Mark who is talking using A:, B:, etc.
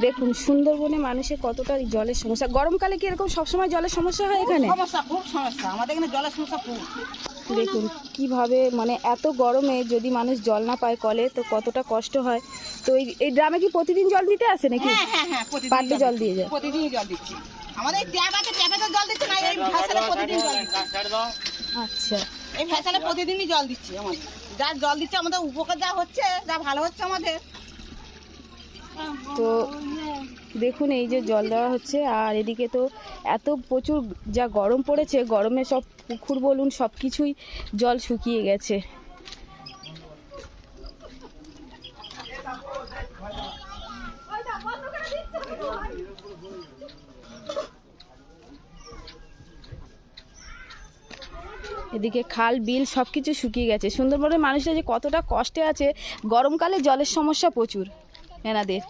A: দেখুন সুন্দরবনে মানুষের কতটা জলের সমস্যা। গরমকালে কি এরকম সবসময় জলের সমস্যা হয় এখানে?
B: সমস্যা, খুব সমস্যা আমাদের এখানে, জলের সমস্যা খুব।
A: দেখুন কিভাবে মানে এত গরমে যদি মানুষ জল না পায় কলে তো কতটা কষ্ট হয়। তো এই ড্রামে কি প্রতিদিন জল দিতে আসে নাকি?
B: হ্যাঁ,
A: পার ডে জল দিয়ে যায়?
B: প্রতিদিনই জল দিচ্ছি। আমাদের ট্যাপ আছে, ট্যাপে তো জল দিচ্ছে না, এই ভ্যাসেলে প্রতিদিন জল দিচ্ছি।
A: আচ্ছা,
B: এই ভ্যাসেলে প্রতিদিনই জল দিচ্ছি। আমাদের যা জল দিচ্ছে, আমাদের উপকার যা হচ্ছে, যা ভালো হচ্ছে আমাদের।
A: তো দেখুন এই যে জল দেওয়া হচ্ছে, আর এদিকে তো এত প্রচুর যা গরম পড়েছে, গরমে সব পুকুর বলুন সব কিছুই জল শুকিয়ে গেছে। এদিকে খাল বিল সব কিছু শুকিয়ে গেছে। সুন্দরবনের মানুষরা যে কতটা কষ্টে আছে, গরমকালে জলের সমস্যা প্রচুর এনাদের।